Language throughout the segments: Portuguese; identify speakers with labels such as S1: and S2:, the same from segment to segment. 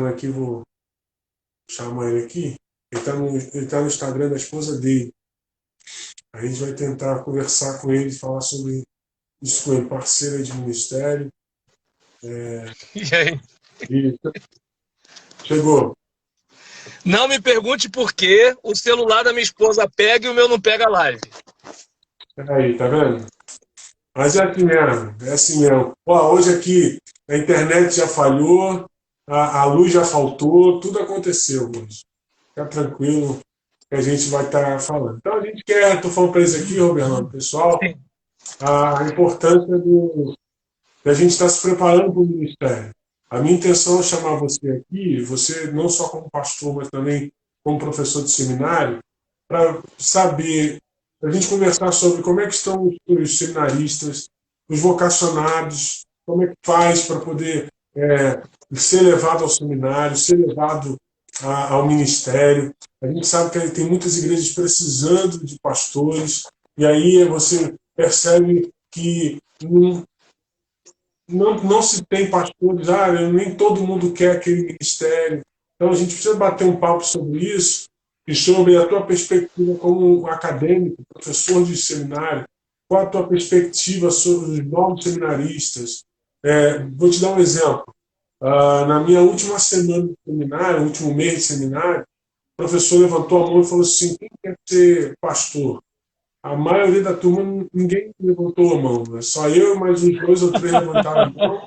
S1: aqui, vou chamar ele aqui. Ele tá no Instagram da esposa dele. A gente vai tentar conversar com ele, falar sobre isso com ele, parceiro aí de ministério.
S2: E aí?
S1: E chegou.
S2: Não me pergunte por que o celular da minha esposa pega e o meu não pega a live.
S1: Aí, tá vendo? Mas é assim mesmo, é assim mesmo. Ó, hoje aqui a internet já falhou, a luz já faltou, tudo aconteceu hoje. Fica tranquilo que a gente vai estar falando. Então a gente quer, estou falando para eles aqui, Roberto, pessoal,
S2: Sim,
S1: a importância da gente estar se preparando para o ministério. A minha intenção é chamar você aqui, você não só como pastor, mas também como professor de seminário, para saber, para a gente conversar sobre como é que estão os seminaristas, os vocacionados, como é que faz para poder ser levado ao seminário, ser levado ao ministério. A gente sabe que tem muitas igrejas precisando de pastores, e aí você percebe que não se tem pastores, nem todo mundo quer aquele ministério. Então a gente precisa bater um papo sobre isso e sobre a tua perspectiva como acadêmico, professor de seminário, qual a tua perspectiva sobre os novos seminaristas. Vou te dar um exemplo. Na minha última semana de seminário, último mês de seminário, o professor levantou a mão e falou assim: quem quer ser pastor? A maioria da turma, ninguém levantou a mão, né? Só eu e mais uns dois ou três levantaram a mão,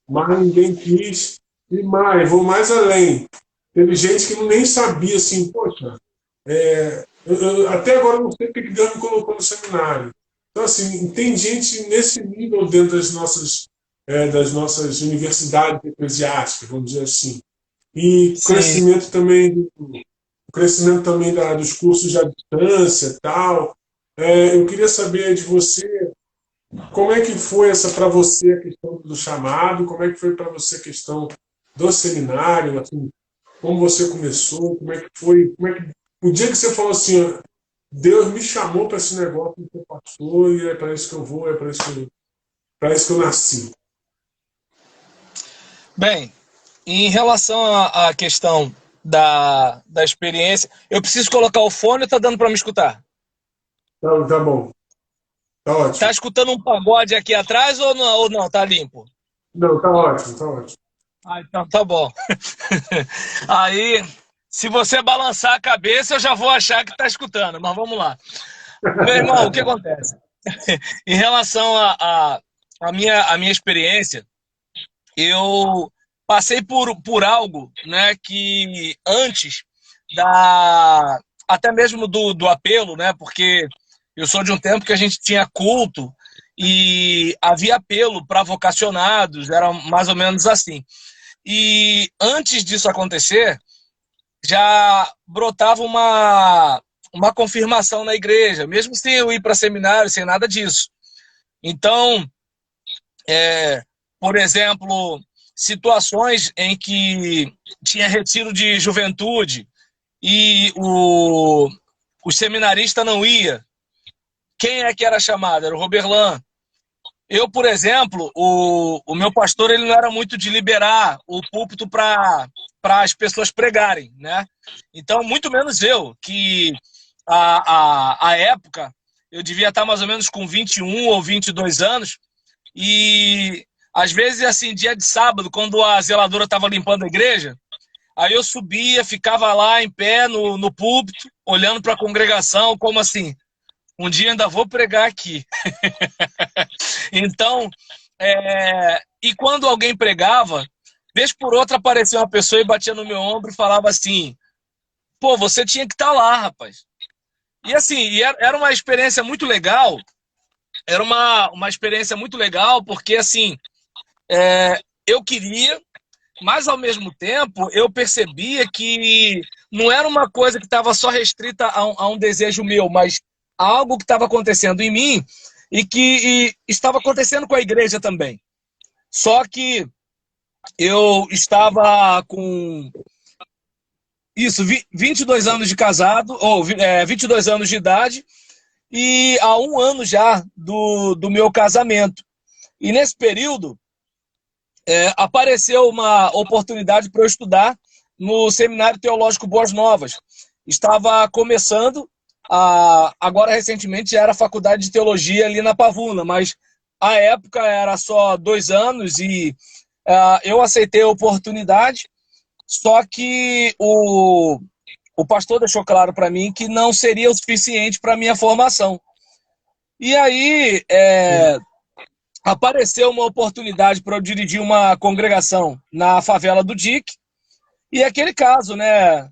S1: mas ninguém quis. E mais, vou mais além. Teve gente que nem sabia assim, poxa, até agora eu não sei porque que Deus me colocou no seminário. Então, assim, tem gente nesse nível dentro das nossas universidades eclesiásticas, vamos dizer assim. E
S2: sim.
S1: o crescimento também dos cursos à distância e tal. Eu queria saber de você como é que foi essa para você a questão do chamado, como é que foi para você a questão do seminário, assim, como você começou, como é que foi, o dia que você falou assim, ó, Deus me chamou para esse negócio de ser pastor e é para isso que eu vou, para isso que eu nasci.
S2: Bem, em relação à questão da experiência, eu preciso colocar o fone ou tá dando para me escutar?
S1: Tá, tá bom, tá
S2: Tá
S1: ótimo.
S2: escutando um pagode aqui atrás ou não? Tá limpo?
S1: Não, tá ótimo, tá ótimo.
S2: Ah, então tá bom. Aí, se você balançar a cabeça, eu já vou achar que tá escutando, mas vamos lá. Meu irmão, o que acontece? Em relação à minha experiência, eu passei por algo, né, que antes da até mesmo do apelo, né, porque eu sou de um tempo que a gente tinha culto e havia apelo para vocacionados, era mais ou menos assim. E antes disso acontecer, já brotava uma confirmação na igreja, mesmo sem eu ir para seminário, sem nada disso. Então, por exemplo, situações em que tinha retiro de juventude e o seminarista não ia. Quem é que era chamado? Era o Roberlan. Eu, por exemplo, o meu pastor ele não era muito de liberar o púlpito para as pessoas pregarem, né? Então, muito menos eu, que a época eu devia estar mais ou menos com 21 ou 22 anos, e às vezes, assim, dia de sábado, quando a zeladora estava limpando a igreja, aí eu subia, ficava lá em pé no púlpito, olhando para a congregação, como assim, um dia ainda vou pregar aqui. Então, e quando alguém pregava, vez por outra aparecia uma pessoa e batia no meu ombro e falava assim: pô, você tinha que estar lá, rapaz. E assim, era uma experiência muito legal, era uma experiência muito legal, porque assim, eu queria, mas ao mesmo tempo eu percebia que não era uma coisa que estava só restrita a um desejo meu, mas algo que estava acontecendo em mim e que estava acontecendo com a igreja também. Só que eu estava com isso, 22 anos de casado, ou 22 anos de idade, e há um ano já do meu casamento. E nesse período, apareceu uma oportunidade para eu estudar no Seminário Teológico Boas Novas. Estava começando, agora recentemente já era a faculdade de teologia ali na Pavuna, mas à época era só 2 anos e eu aceitei a oportunidade, só que o pastor deixou claro para mim que não seria o suficiente para a minha formação. E aí apareceu uma oportunidade para eu dirigir uma congregação na favela do Dique, e aquele caso, né?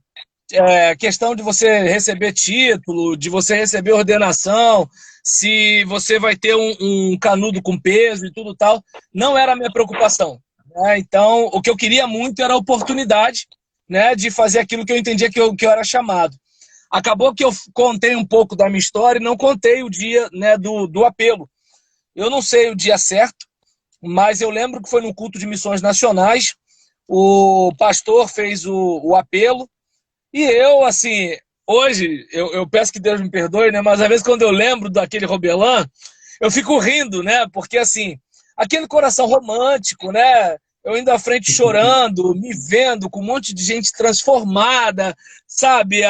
S2: Questão de você receber título, de você receber ordenação, se você vai ter um canudo com peso e tudo tal, não era a minha preocupação. Né? Então, o que eu queria muito era a oportunidade, né, de fazer aquilo que eu entendia que eu era chamado. Acabou que eu contei um pouco da minha história e não contei o dia, né, do apelo. Eu não sei o dia certo, mas eu lembro que foi no culto de missões nacionais, o pastor fez o apelo, e eu, assim, hoje, eu peço que Deus me perdoe, né? Mas às vezes quando eu lembro daquele Robelã, eu fico rindo, né? Porque, assim, aquele coração romântico, né? Eu indo à frente chorando, me vendo com um monte de gente transformada, sabe?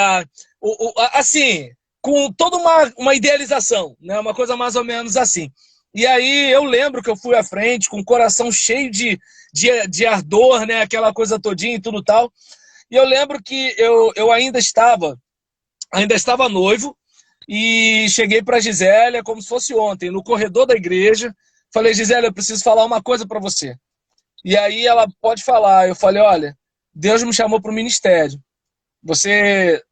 S2: Assim, com toda uma idealização, né? Uma coisa mais ou menos assim. E aí eu lembro que eu fui à frente com o coração cheio de ardor, né? Aquela coisa todinha e tudo tal. E eu lembro que eu ainda estava noivo e cheguei para a Gisélia como se fosse ontem, no corredor da igreja. Falei, Gisélia, eu preciso falar uma coisa para você. E aí ela pode falar. Eu falei, olha, Deus me chamou para o ministério. Você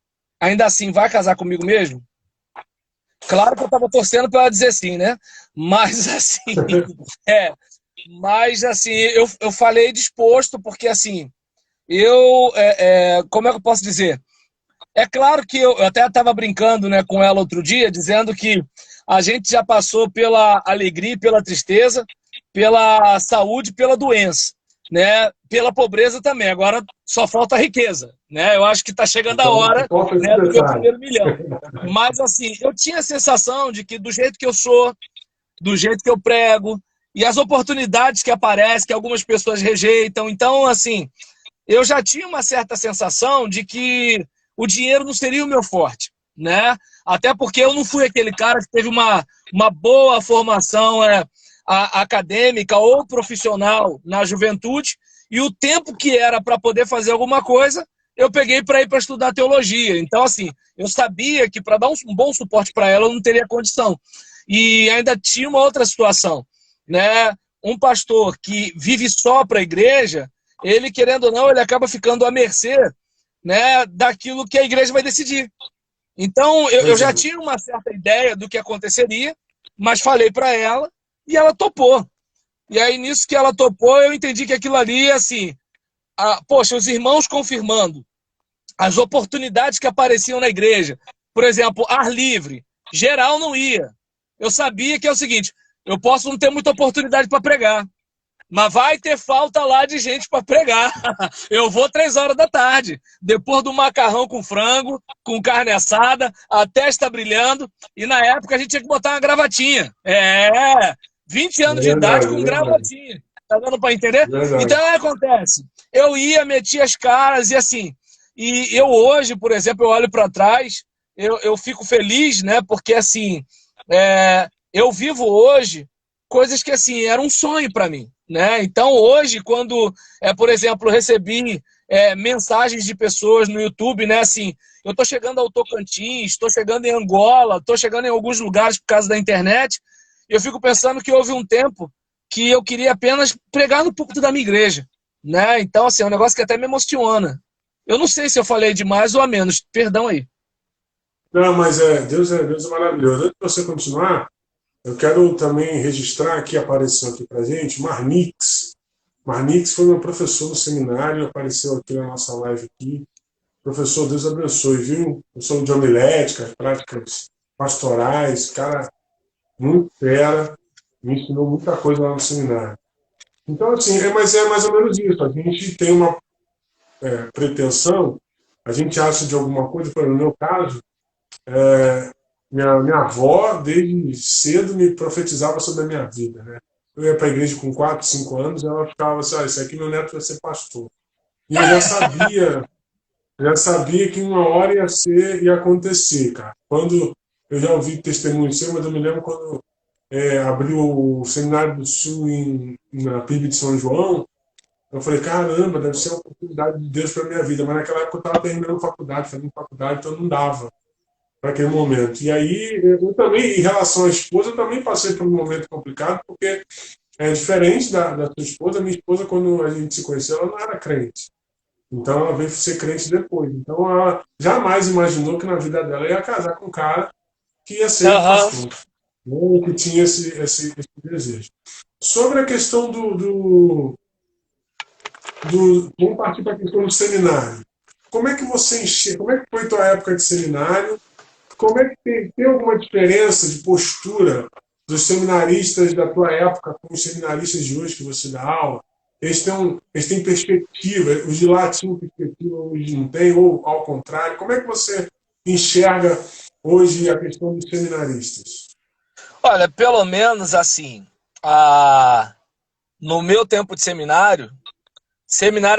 S2: ainda assim vai casar comigo mesmo? Claro que eu estava torcendo para ela dizer sim, né? Mas assim, é, mas assim, eu falei disposto, porque assim, como é que eu posso dizer? É claro que eu até estava brincando, né, com ela outro dia, dizendo que a gente já passou pela alegria, pela tristeza, pela saúde, pela doença, né, pela pobreza também. Agora só falta a riqueza, né? Eu acho que está chegando a
S1: Então,
S2: hora,
S1: qual foi esse
S2: né, do meu
S1: detalhe?
S2: primeiro milhão. Mas assim, eu tinha a sensação de que do jeito que eu sou, do jeito que eu prego e as oportunidades que aparecem, que algumas pessoas rejeitam, então assim, eu já tinha uma certa sensação de que o dinheiro não seria o meu forte, né? Até porque eu não fui aquele cara que teve uma boa formação acadêmica ou profissional na juventude, e o tempo que era para poder fazer alguma coisa, eu peguei para ir para estudar teologia. Então, assim, eu sabia que para dar um bom suporte para ela, eu não teria condição. E ainda tinha uma outra situação, né? Um pastor que vive só para a igreja, ele, querendo ou não, ele acaba ficando à mercê, né, daquilo que a igreja vai decidir. Então, eu
S1: Pois é.
S2: já tinha uma certa ideia do que aconteceria, mas falei para ela e ela topou. E aí, nisso que ela topou, eu entendi que aquilo ali, assim, poxa, os irmãos confirmando as oportunidades que apareciam na igreja. Por exemplo, ar livre. Geral não ia. Eu sabia que é o seguinte, eu posso não ter muita oportunidade para pregar, mas vai ter falta lá de gente para pregar. Eu vou 3 horas da tarde, depois do macarrão com frango, com carne assada, a testa brilhando. E na época a gente tinha que botar uma gravatinha. 20
S1: É
S2: anos de idade
S1: verdade, é
S2: com
S1: verdade.
S2: gravatinha. Tá dando para entender? Então
S1: Verdade.
S2: o que acontece? Eu ia, metia as caras e assim. E eu hoje, por exemplo, eu olho para trás, eu fico feliz, né? Porque assim, eu vivo hoje coisas que assim eram um sonho para mim, né? Então hoje, quando, por exemplo, eu recebi mensagens de pessoas no YouTube, né? Assim, eu estou chegando ao Tocantins, estou chegando em Angola, estou chegando em alguns lugares por causa da internet. E eu fico pensando que houve um tempo que eu queria apenas pregar no púlpito da minha igreja, né? Então assim, é um negócio que até me emociona. Eu não sei se eu falei de mais ou a menos, perdão aí.
S1: Não, mas Deus é maravilhoso. Antes de você continuar, eu quero também registrar aqui, apareceu aqui pra gente, Marnix. Marnix foi meu professor no seminário, apareceu aqui na nossa live aqui. Professor, Deus abençoe, viu? Eu sou de homilética, práticas pastorais, cara muito fera, me ensinou muita coisa lá no seminário. Então, assim, mas é mais ou menos isso. A gente tem uma pretensão, a gente acha de alguma coisa, por exemplo, no meu caso, minha avó, desde cedo, me profetizava sobre a minha vida, né? eu ia para a igreja com 4, 5 anos, ela ficava assim, isso aqui meu neto vai ser pastor. E eu já sabia que uma hora ia acontecer, cara. Quando eu já ouvi testemunho seu, mas eu me lembro quando abriu o Seminário do Sul na PIB de São João, eu falei, caramba, deve ser uma oportunidade de Deus para minha vida. Mas naquela época eu estava terminando faculdade, fazendo faculdade, então não dava para aquele momento. E aí, eu também, em relação à esposa, eu também passei por um momento complicado, porque é diferente da sua esposa. Minha esposa, quando a gente se conheceu, ela não era crente. Então ela veio ser crente depois. Então ela jamais imaginou que na vida dela ia casar com um cara que ia ser
S2: Aham.
S1: pastor, né? Que tinha esse desejo. Sobre a questão vamos partir para a questão do seminário. Como é que você enxerga? Como é que foi a tua época de seminário? Como é que tem alguma diferença de postura dos seminaristas da tua época com os seminaristas de hoje que você dá aula? Eles têm perspectiva, os de lá tinham perspectiva, hoje não tem, ou ao contrário. Como é que você enxerga hoje a questão dos seminaristas?
S2: Olha, pelo menos assim, no meu tempo de seminário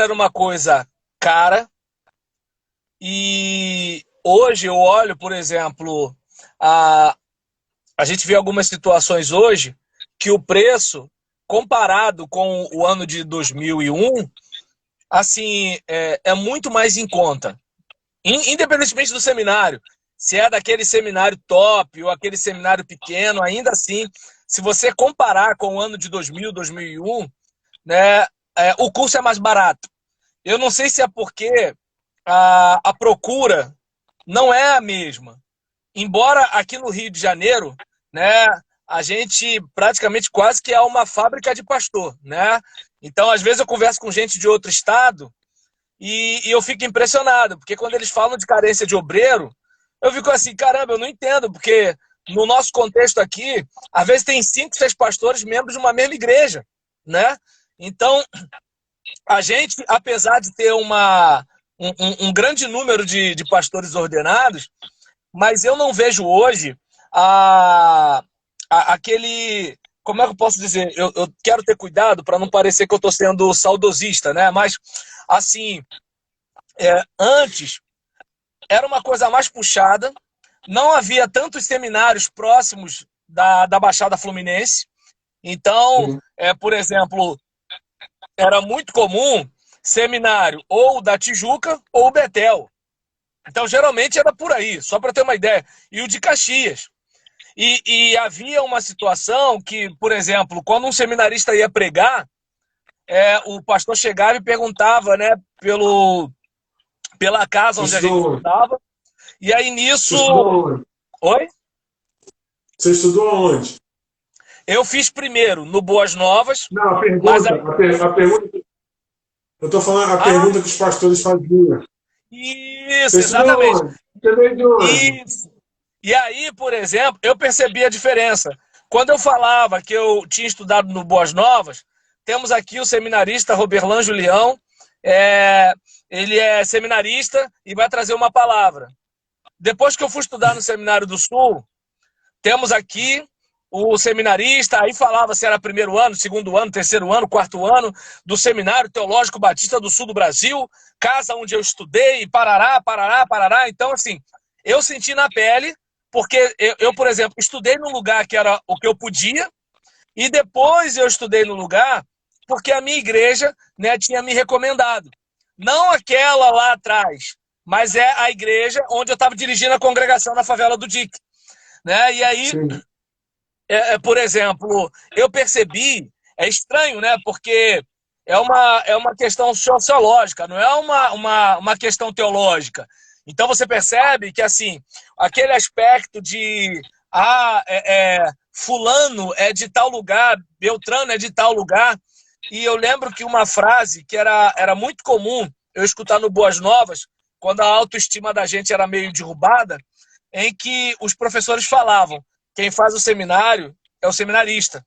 S2: era uma coisa cara, e hoje eu olho, por exemplo, a gente vê algumas situações hoje que o preço, comparado com o ano de 2001, assim, é muito mais em conta. Independentemente do seminário, se é daquele seminário top ou aquele seminário pequeno, ainda assim, se você comparar com o ano de 2000, 2001, né, o curso é mais barato. Eu não sei se é porque a procura não é a mesma. Embora aqui no Rio de Janeiro, né, a gente praticamente quase que é uma fábrica de pastor, né? Então, às vezes eu converso com gente de outro estado e eu fico impressionado, porque quando eles falam de carência de obreiro, eu fico assim, caramba, eu não entendo, porque no nosso contexto aqui, às vezes tem 5, 6 pastores membros de uma mesma igreja, né? Então, a gente, apesar de ter um grande número de pastores ordenados, mas eu não vejo hoje aquele. Como é que eu posso dizer? Eu quero ter cuidado para não parecer que eu estou sendo saudosista, né? Mas, assim, antes era uma coisa mais puxada, não havia tantos seminários próximos da Baixada Fluminense. Então,
S1: Sim.
S2: por exemplo, era muito comum seminário ou da Tijuca ou Betel. Então, geralmente era por aí, só para ter uma ideia. E o de Caxias. E havia uma situação que, por exemplo, quando um seminarista ia pregar, o pastor chegava e perguntava, né, pela casa
S1: Você
S2: onde a gente
S1: estudou onde?
S2: estudava. E aí
S1: Você
S2: nisso.
S1: estudou onde?
S2: Oi?
S1: Você estudou onde?
S2: Eu fiz primeiro no Boas Novas,
S1: Não, a
S2: mas
S1: pergunta,
S2: aí.
S1: a pergunta, eu estou falando a
S2: Ah,
S1: pergunta que os pastores faziam. Você
S2: isso,
S1: estudou
S2: exatamente.
S1: onde? Você veio de onde?
S2: Isso. E aí, por exemplo, eu percebi a diferença. Quando eu falava que eu tinha estudado no Boas Novas, temos aqui o seminarista Roberlan Julião. É, ele é seminarista e vai trazer uma palavra. Depois que eu fui estudar no Seminário do Sul, temos aqui o seminarista, aí falava se era primeiro ano, segundo ano, terceiro ano, quarto ano, do Seminário Teológico Batista do Sul do Brasil, casa onde eu estudei, parará, parará, parará. Então, assim, eu senti na pele, porque eu, por exemplo, estudei num lugar que era o que eu podia, e depois eu estudei no lugar porque a minha igreja, né, tinha me recomendado. Não aquela lá atrás, mas é a igreja onde eu estava dirigindo a congregação na favela do Dique. Né? E aí,
S1: Sim.
S2: por exemplo, eu percebi, é estranho, né? Porque é uma questão sociológica, não é uma questão teológica. Então você percebe que assim, aquele aspecto de fulano é de tal lugar, Beltrano é de tal lugar. E eu lembro que uma frase que era muito comum eu escutar no Boas Novas, quando a autoestima da gente era meio derrubada, em que os professores falavam: quem faz o seminário é o seminarista.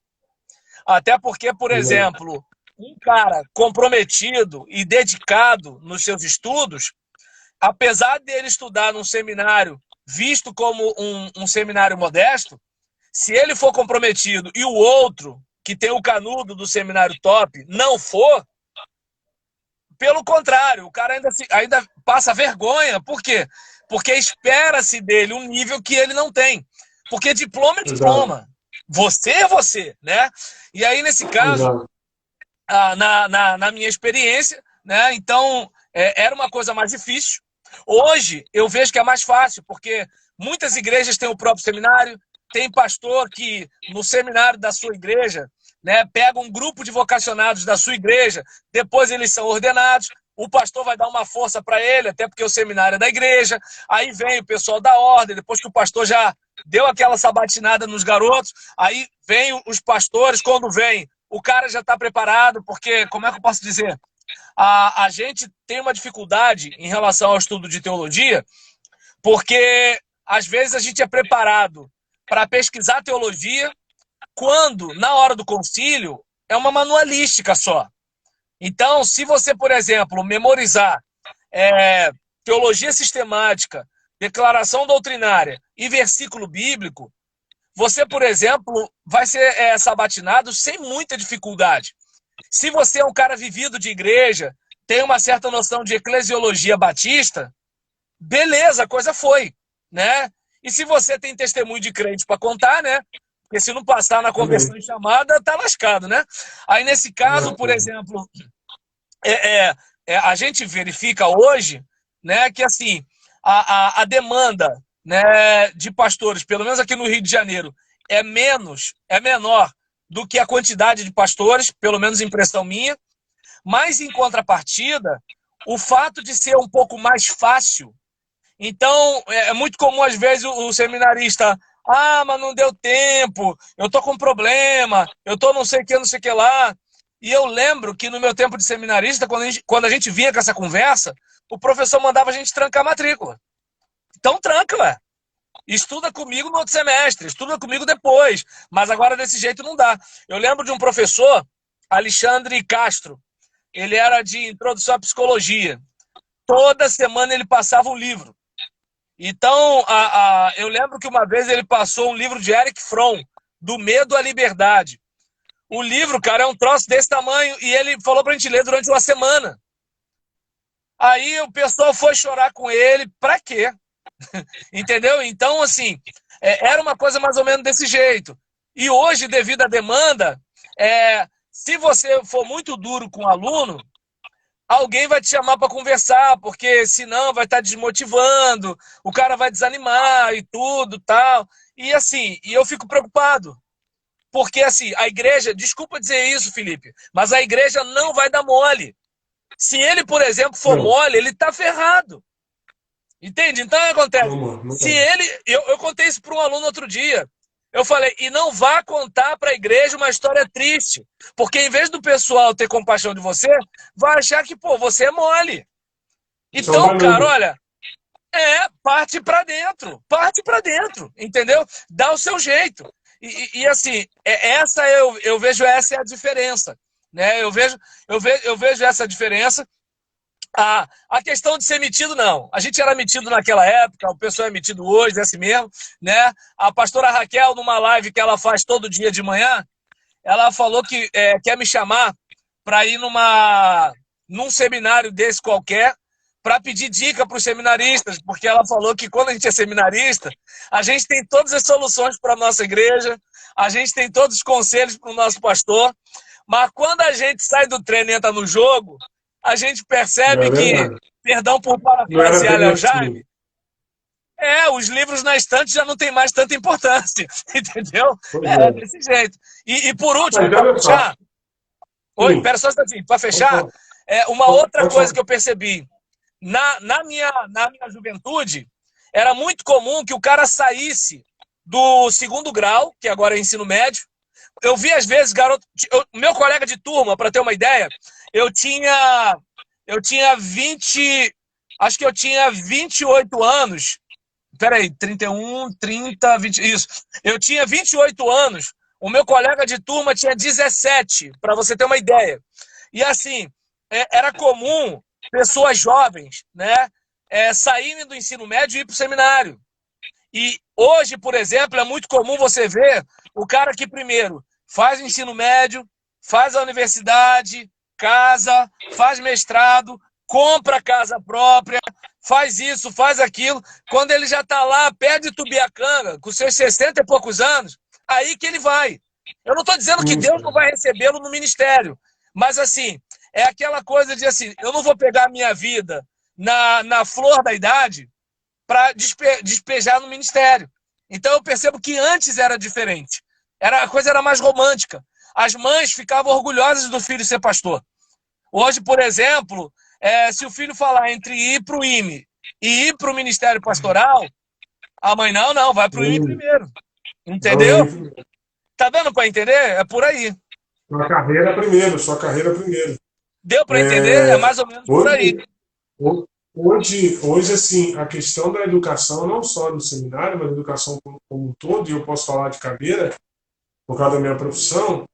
S2: Até porque, por exemplo, um cara comprometido e dedicado nos seus estudos, apesar dele estudar num seminário visto como um seminário modesto, se ele for comprometido e o outro que tem o canudo do seminário top, não for, pelo contrário, o cara ainda passa vergonha. Por quê? Porque espera-se dele um nível que ele não tem. Porque diploma é
S1: Exato.
S2: diploma. Você é você, né? E aí, nesse caso,
S1: Exato.
S2: na minha experiência, né? Então, era uma coisa mais difícil. Hoje, eu vejo que é mais fácil, porque muitas igrejas têm o próprio seminário, tem pastor que, no seminário da sua igreja, né, pega um grupo de vocacionados da sua igreja, depois eles são ordenados, o pastor vai dar uma força para ele, até porque o seminário é da igreja, aí vem o pessoal da ordem, depois que o pastor já deu aquela sabatinada nos garotos, aí vem os pastores, quando vem, o cara já está preparado, porque, como é que eu posso dizer? A gente tem uma dificuldade em relação ao estudo de teologia, porque às vezes a gente é preparado para pesquisar teologia, quando, na hora do concílio, é uma manualística só. Então, se você, por exemplo, memorizar teologia sistemática, declaração doutrinária e versículo bíblico, você, por exemplo, vai ser sabatinado sem muita dificuldade. Se você é um cara vivido de igreja, tem uma certa noção de eclesiologia batista, beleza, a coisa foi, né? E se você tem testemunho de crente para contar, né? Porque se não passar na conversão
S1: Amém.
S2: em chamada, tá lascado, né? Aí, nesse caso, por
S1: Exato.
S2: exemplo, a gente verifica hoje, né, que assim, a demanda, né, de pastores, pelo menos aqui no Rio de Janeiro, é menor do que a quantidade de pastores, pelo menos impressão minha, mas em contrapartida, o fato de ser um pouco mais fácil. Então, é muito comum, às vezes, o seminarista, mas não deu tempo, eu tô com problema, eu tô não sei o que, não sei o que lá. E eu lembro que no meu tempo de seminarista, quando a gente vinha com essa conversa, o professor mandava a gente trancar a matrícula. Então tranca, ué. Estuda comigo no outro semestre, estuda comigo depois. Mas agora desse jeito não dá. Eu lembro de um professor, Alexandre Castro, ele era de introdução à psicologia. Toda semana ele passava um livro. Então, eu lembro que uma vez ele passou um livro de Eric Fromm, Do Medo à Liberdade. O livro, cara, é um troço desse tamanho e ele falou pra gente ler durante uma semana. Aí o pessoal foi chorar com ele, pra quê? Entendeu? Então, assim, era uma coisa mais ou menos desse jeito. E hoje, devido à demanda, se você for muito duro com o aluno, alguém vai te chamar para conversar, porque senão vai estar desmotivando, o cara vai desanimar e tudo, tal. E assim, eu fico preocupado. Porque assim, a igreja, desculpa dizer isso, Felipe, mas a igreja não vai dar mole. Se ele, por exemplo, for
S1: Não,
S2: mole, ele tá ferrado. Entende? Então, o que acontece?
S1: não
S2: Se
S1: tem.
S2: ele... Eu contei isso para um aluno outro dia. Eu falei, e não vá contar para a igreja uma história triste. Porque em vez do pessoal ter compaixão de você, vai achar que, pô, você é mole.
S1: Isso é um
S2: Então, cara,
S1: banana.
S2: olha, parte para dentro, entendeu? Dá o seu jeito. E assim, eu vejo essa é a diferença, né? Eu vejo essa diferença. A questão de ser metido, não. A gente era metido naquela época, o pessoal é metido hoje, é assim mesmo, né? A pastora Raquel, numa live que ela faz todo dia de manhã, ela falou que quer me chamar para ir num seminário desse qualquer, para pedir dica para os seminaristas, porque ela falou que quando a gente é seminarista, a gente tem todas as soluções para a nossa igreja, a gente tem todos os conselhos para o nosso pastor, mas quando a gente sai do treino e entra no jogo, a gente
S1: Não
S2: percebe
S1: é
S2: que,
S1: verdade.
S2: perdão por
S1: Não era
S2: parafrasear
S1: bem
S2: Léo
S1: assim.
S2: Jaime, os livros na estante já não tem mais tanta importância, entendeu?
S1: Pois
S2: É
S1: é.
S2: desse jeito. E por último,
S1: Mas
S2: para
S1: olha só.
S2: fechar, oi,
S1: Sim,
S2: pera só um instantinho, para
S1: pode
S2: fechar,
S1: falar.
S2: uma outra
S1: Pode
S2: coisa
S1: falar.
S2: que eu percebi, na minha juventude, era muito comum que o cara saísse do segundo grau, que agora é ensino médio. Eu vi, às vezes, garoto. Meu colega de turma, para ter uma ideia, eu tinha. Eu tinha 20. Acho que eu tinha 28 anos. Peraí, 31, 30, 20. Isso. Eu tinha 28 anos. O meu colega de turma tinha 17, para você ter uma ideia. E assim, era comum pessoas jovens, né, saírem do ensino médio e ir para o seminário. E hoje, por exemplo, é muito comum você ver o cara que primeiro faz ensino médio, faz a universidade, casa, faz mestrado, compra casa própria, faz isso, faz aquilo. Quando ele já está lá, perto de Tubiacanga, com seus 60 e poucos anos, aí que ele vai. Eu não estou dizendo que Deus não vai recebê-lo no ministério, mas assim, é aquela coisa de assim, eu não vou pegar a minha vida na flor da idade para despejar no ministério. Então eu percebo que antes era diferente. A coisa era mais romântica. As mães ficavam orgulhosas do filho ser pastor. Hoje, por exemplo, se o filho falar entre ir para o IME e ir para o Ministério Pastoral, a mãe, não, vai para o IME primeiro. Entendeu? Tá dando para entender? É por aí.
S1: Sua carreira primeiro.
S2: Deu para entender? É mais ou menos por aí.
S1: Hoje, assim, a questão da educação, não só no seminário, mas da educação como um todo, e eu posso falar de cadeira, por causa da minha profissão,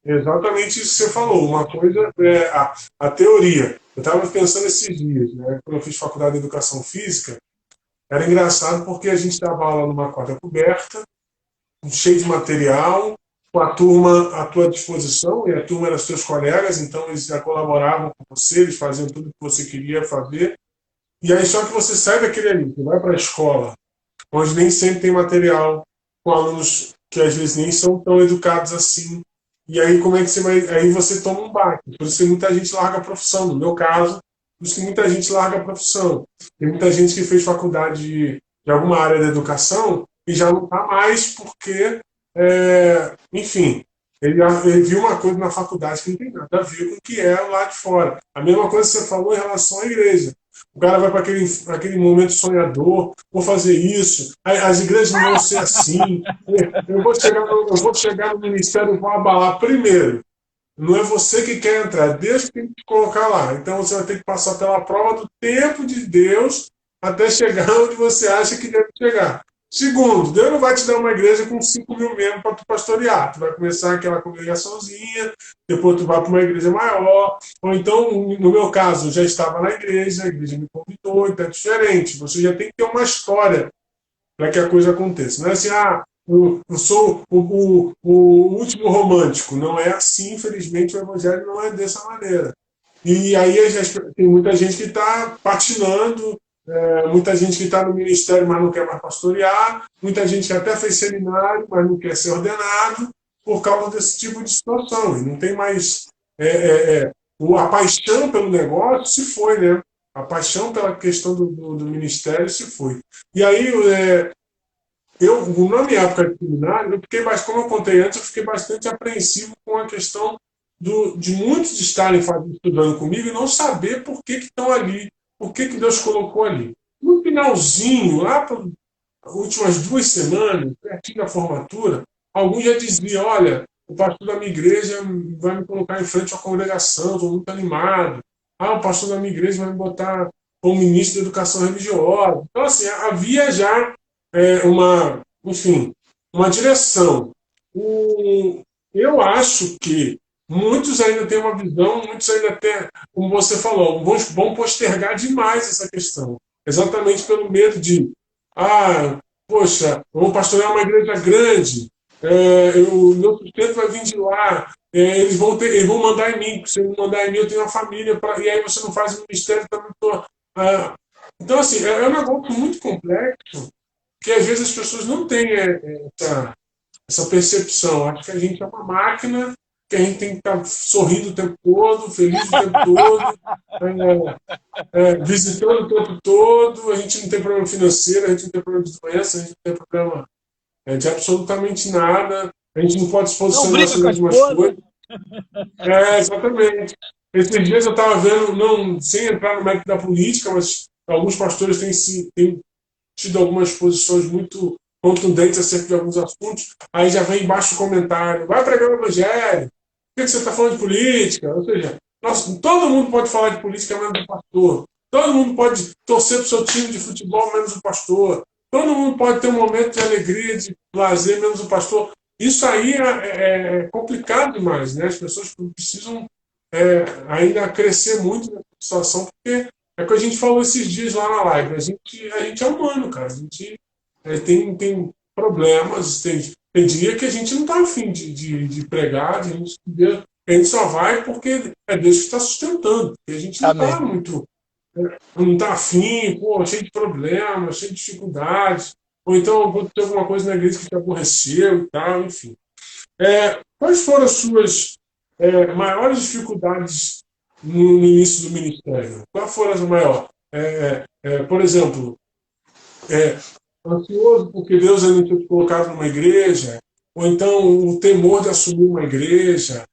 S1: é exatamente isso que você falou. Uma coisa é a teoria. Eu estava pensando esses dias, né, quando eu fiz faculdade de educação física, era engraçado porque a gente dava aula numa quadra coberta, cheio de material, com a turma à tua disposição, e a turma eram os teus colegas, então eles já colaboravam com você, eles faziam tudo que você queria fazer. E aí só que você sai daquele ali, você vai para a escola, onde nem sempre tem material, com alunos que às vezes nem são tão educados assim. E aí como é que você vai. Aí você toma um baque. Por isso que muita gente larga a profissão. No meu caso, por isso que muita gente larga a profissão. Tem muita gente que fez faculdade de alguma área da educação e já não está mais porque, enfim, ele viu uma coisa na faculdade que não tem nada a ver com o que é lá de fora. A mesma coisa que você falou em relação à igreja. O cara vai para aquele momento sonhador, vou fazer isso, as igrejas não vão ser assim, eu vou chegar no ministério e vou abalar. Primeiro, não é você que quer entrar, Deus que tem que te colocar lá. Então você vai ter que passar pela prova do tempo de Deus até chegar onde você acha que deve chegar. Segundo, Deus não vai te dar uma igreja com 5.000 membros para tu pastorear. Tu vai começar aquela congregaçãozinha, depois tu vai para uma igreja maior. Ou então, no meu caso, eu já estava na igreja, a igreja me convidou, então é diferente. Você já tem que ter uma história para que a coisa aconteça. Não é assim, eu sou o último romântico. Não é assim, infelizmente, o evangelho não é dessa maneira. E aí tem muita gente que está patinando, muita gente que está no ministério, mas não quer mais pastorear, muita gente que até fez seminário, mas não quer ser ordenado, por causa desse tipo de situação. E não tem mais. A paixão pelo negócio se foi, né? A paixão pela questão do ministério se foi. E aí, na minha época de seminário, como eu contei antes, eu fiquei bastante apreensivo com a questão de muitos estarem estudando comigo e não saber por que estão ali, por que Deus colocou ali. No finalzinho, lá para as últimas 2 semanas, pertinho da formatura, alguns já diziam, olha, o pastor da minha igreja vai me colocar em frente à congregação, estou muito animado. O pastor da minha igreja vai me botar como ministro da educação religiosa. Então, assim, havia já uma direção. Eu acho que muitos ainda têm uma visão, muitos ainda têm, como você falou, vão postergar demais essa questão. Exatamente pelo medo de, poxa, eu vou pastorear uma igreja grande, o meu sustento vai vir de lá, eles vão mandar em mim, se eles mandarem em mim, eu tenho uma família, e aí você não faz o ministério, também então, assim, é um negócio muito complexo, que às vezes as pessoas não têm essa percepção. Acho que a gente é uma máquina, que a gente tem que estar sorrindo o tempo todo, feliz o tempo todo, visitando o tempo todo. A gente não tem problema financeiro, a gente não tem problema de doença, a gente não tem problema de absolutamente nada. A gente não pode se posicionar sobre algumas coisas. Exatamente. Esses dias eu estava vendo, não, sem entrar no mérito da política, mas alguns pastores têm tido algumas posições muito contundentes acerca de alguns assuntos, aí já vem embaixo o comentário, vai pregar o evangelho, por que você está falando de política? Ou seja, todo mundo pode falar de política menos o pastor, todo mundo pode torcer para o seu time de futebol menos o pastor, todo mundo pode ter um momento de alegria, de lazer menos o pastor. Isso aí é complicado demais, né? As pessoas precisam ainda crescer muito nessa situação, porque é o que a gente falou esses dias lá na live. A gente é humano, cara. A gente tem problemas, Tem dia que a gente não está afim de pregar, a gente só vai porque é Deus que está sustentando. E a gente não está
S2: Amém.
S1: muito, não está afim, pô, cheio de problemas, cheio de dificuldades. Ou então tem alguma coisa na igreja que te aborreceu e tal, enfim. Quais foram as suas maiores dificuldades no início do ministério? Qual foram as maiores? Por exemplo, é, ansioso porque Deus ainda tinha te colocado numa igreja, ou então o temor de assumir uma igreja.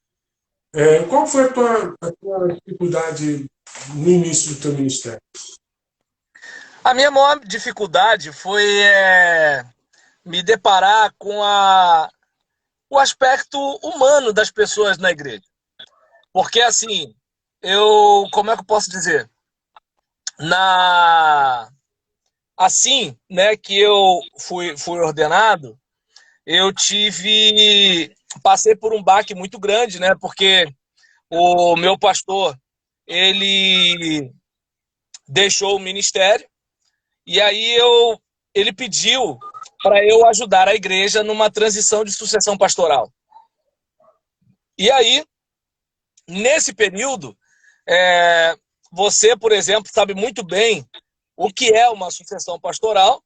S1: Qual foi a tua dificuldade no início do teu ministério?
S2: A minha maior dificuldade foi me deparar com o aspecto humano das pessoas na igreja. Porque, assim, como é que eu posso dizer? Assim, né, que eu fui ordenado, passei por um baque muito grande, né, porque o meu pastor, ele deixou o ministério, e aí ele pediu para eu ajudar a igreja numa transição de sucessão pastoral. E aí, nesse período, você, por exemplo, sabe muito bem o que é uma sucessão pastoral,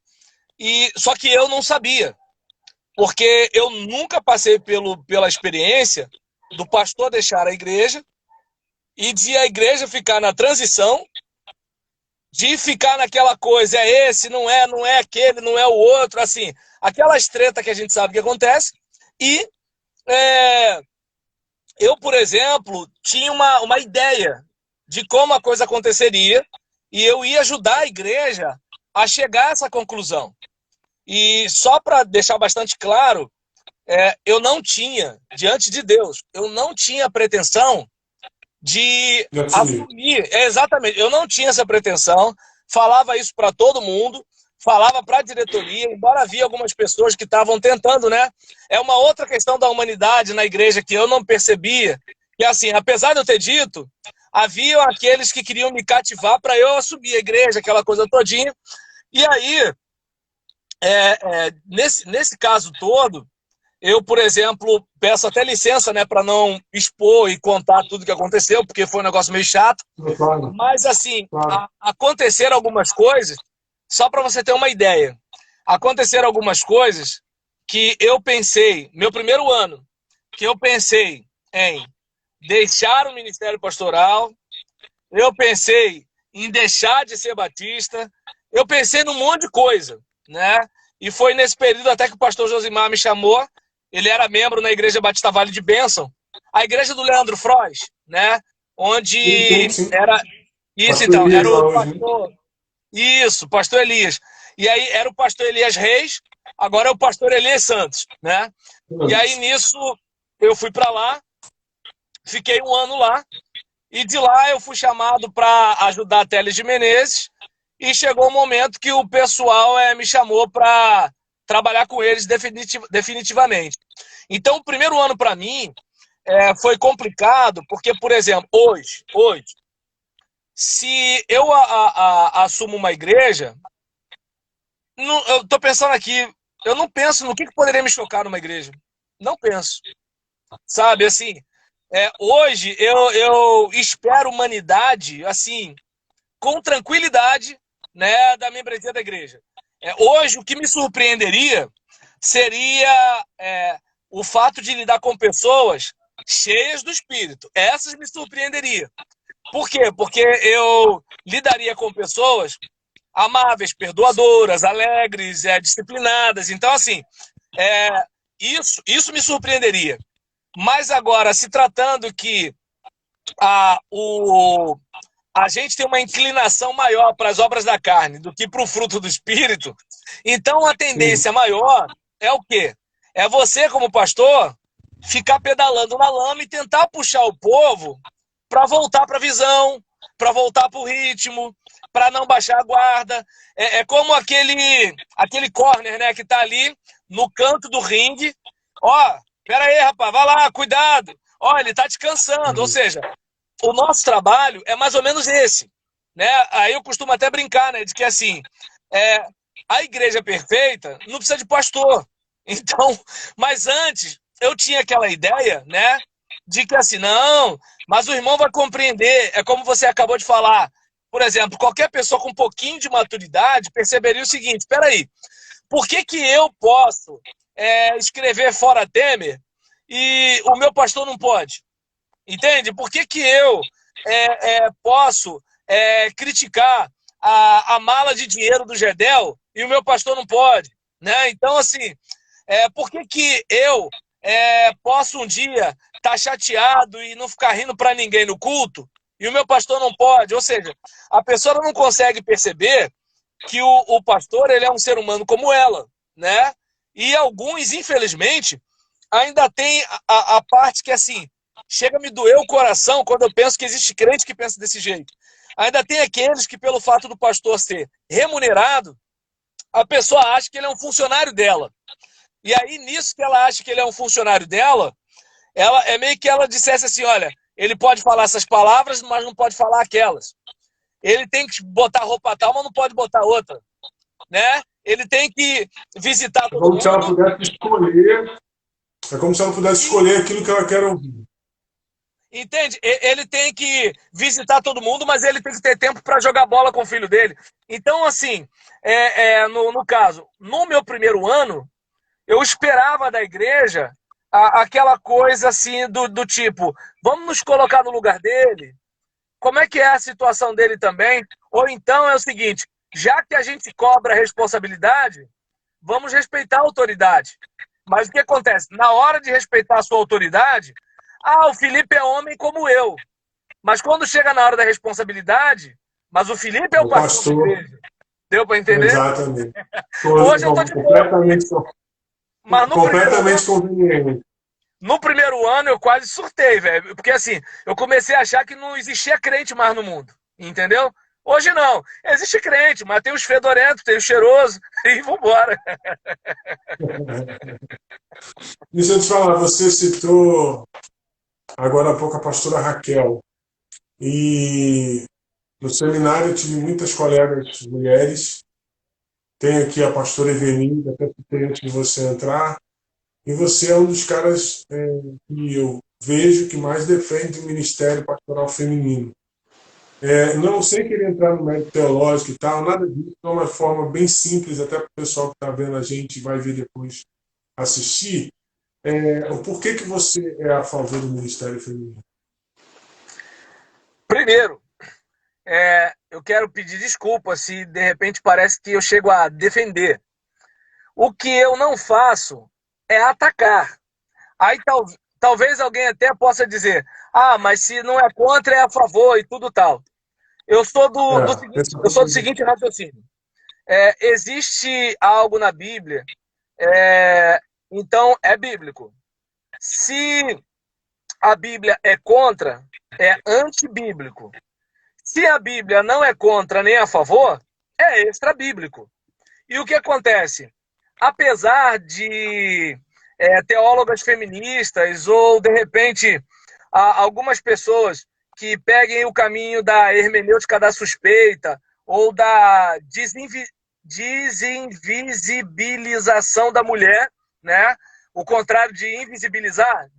S2: só que eu não sabia, porque eu nunca passei pela experiência do pastor deixar a igreja e de a igreja ficar na transição, de ficar naquela coisa, é esse, não é aquele, não é o outro, assim, aquelas tretas que a gente sabe que acontece. E eu, por exemplo, tinha uma ideia de como a coisa aconteceria e eu ia ajudar a igreja a chegar a essa conclusão. E só para deixar bastante claro, eu não tinha, diante de Deus, eu não tinha pretensão de
S1: De assumir.
S2: assumir. Exatamente, eu não tinha essa pretensão, falava isso para todo mundo, falava para a diretoria, embora havia algumas pessoas que estavam tentando, né? É uma outra questão da humanidade na igreja que eu não percebia, que assim, apesar de eu ter dito, havia aqueles que queriam me cativar para eu assumir a igreja, aquela coisa todinha. E aí, nesse caso todo, eu, por exemplo, peço até licença, né, para não expor e contar tudo que aconteceu, porque foi um negócio meio chato.
S1: Claro,
S2: Mas, assim,
S1: claro.
S2: aconteceram algumas coisas, só para você ter uma ideia. Aconteceram algumas coisas que eu pensei, meu primeiro ano, que eu pensei em deixar o ministério pastoral, eu pensei em deixar de ser batista, eu pensei num monte de coisa, né? E foi nesse período até que o pastor Josimar me chamou. Ele era membro na Igreja Batista Vale de Bênção, a igreja do Leandro Frois, né?
S1: Sim,
S2: Onde
S1: sim.
S2: era isso,
S1: Pastor
S2: então,
S1: Elias
S2: era
S1: lá
S2: o
S1: hoje, né?
S2: pastor. Isso, pastor Elias. E aí era o pastor Elias Reis, agora é o pastor Elias Santos, né? E aí nisso eu fui para lá, fiquei um ano lá, e de lá eu fui chamado para ajudar a Teles de Menezes, e chegou um momento que o pessoal me chamou para trabalhar com eles definitivamente. Então, o primeiro ano para mim foi complicado, porque, por exemplo, hoje, se eu assumo uma igreja, eu estou pensando aqui, eu não penso no que poderia me chocar numa igreja. Não penso. Sabe, assim, hoje eu espero humanidade, assim, com tranquilidade, né, da membresia da igreja. Hoje, o que me surpreenderia seria o fato de lidar com pessoas cheias do Espírito. Essas me surpreenderia. Por quê? Porque eu lidaria com pessoas amáveis, perdoadoras, alegres, disciplinadas. Então, assim, isso me surpreenderia. Mas agora, se tratando que a gente tem uma inclinação maior para as obras da carne do que para o fruto do Espírito, então a
S1: Sim.
S2: tendência maior é o quê? É você, como pastor, ficar pedalando na lama e tentar puxar o povo para voltar para a visão, para voltar para o ritmo, para não baixar a guarda. É como aquele corner, né, que está ali no canto do ringue. Ó, pera aí, rapaz, vai lá, cuidado. Ó, ele está descansando. Ou seja, o nosso trabalho é mais ou menos esse, né? Aí eu costumo até brincar, né, de que assim, a igreja perfeita não precisa de pastor. Então, mas antes eu tinha aquela ideia, né, de que assim, não, mas o irmão vai compreender. É como você acabou de falar. Por exemplo, qualquer pessoa com um pouquinho de maturidade perceberia o seguinte: espera aí, por que que eu posso escrever fora Temer e o meu pastor não pode? Entende? Por que que eu posso criticar a mala de dinheiro do Gedel e o meu pastor não pode? Né? Então, assim, por que que eu posso um dia estar chateado e não ficar rindo para ninguém no culto e o meu pastor não pode? Ou seja, a pessoa não consegue perceber que o pastor ele é um ser humano como ela, né? E alguns, infelizmente, ainda tem a parte que, assim, chega a me doer o coração quando eu penso que existe crente que pensa desse jeito. Ainda tem aqueles que, pelo fato do pastor ser remunerado, a pessoa acha que ele é um funcionário dela. E aí, nisso que ela acha que ele é um funcionário dela, ela é meio que ela dissesse assim, olha, ele pode falar essas palavras, mas não pode falar aquelas. Ele tem que botar roupa tal, mas não pode botar outra, né? Ele tem que visitar
S1: É
S2: todo
S1: como se ela
S2: mundo.
S1: pudesse escolher, é como se ela pudesse escolher aquilo que ela quer ouvir.
S2: Entende? Ele tem que visitar todo mundo, mas ele tem que ter tempo para jogar bola com o filho dele. Então, assim, no caso, no meu primeiro ano, eu esperava da igreja aquela coisa assim do tipo, vamos nos colocar no lugar dele? Como é que é a situação dele também? Ou então é o seguinte, já que a gente cobra a responsabilidade, vamos respeitar a autoridade. Mas o que acontece? Na hora de respeitar a sua autoridade, o Felipe é homem como eu. Mas quando chega na hora da responsabilidade, mas o Felipe é o
S1: O
S2: pastor da
S1: pastor,
S2: igreja. Deu para entender?
S1: exatamente.
S2: Hoje eu tô de boa.
S1: Completamente,
S2: Mas
S1: completamente conveniente.
S2: no primeiro ano eu quase surtei, velho. Porque assim, eu comecei a achar que não existia crente mais no mundo. Entendeu? Hoje não. Existe crente, mas tem os fedorentos, tem os cheirosos, e vambora.
S1: Deixa eu te falar, você citou agora há pouco a pastora Raquel. E no seminário eu tive muitas colegas mulheres. Tem aqui a pastora Evelyn, que até citei antes de você entrar. E você é um dos caras que eu vejo que mais defende o ministério pastoral feminino. Não sem querer entrar no mérito teológico e tal, nada disso, é uma forma bem simples, até para o pessoal que está vendo a gente vai ver depois assistir. O porquê que você é a favor do ministério feminino?
S2: Primeiro, eu quero pedir desculpa se de repente parece que eu chego a defender. O que eu não faço é atacar. Aí talvez alguém até possa dizer, mas se não é contra, é a favor e tudo tal. Eu sou do seguinte raciocínio. Existe algo na Bíblia, então é bíblico. Se a Bíblia é contra, é antibíblico. Se a Bíblia não é contra nem a favor, é extra-bíblico. E o que acontece? Apesar de teólogas feministas ou, de repente, algumas pessoas que peguem o caminho da hermenêutica da suspeita ou da desinvisibilização da mulher, né? O contrário de invisibilizar,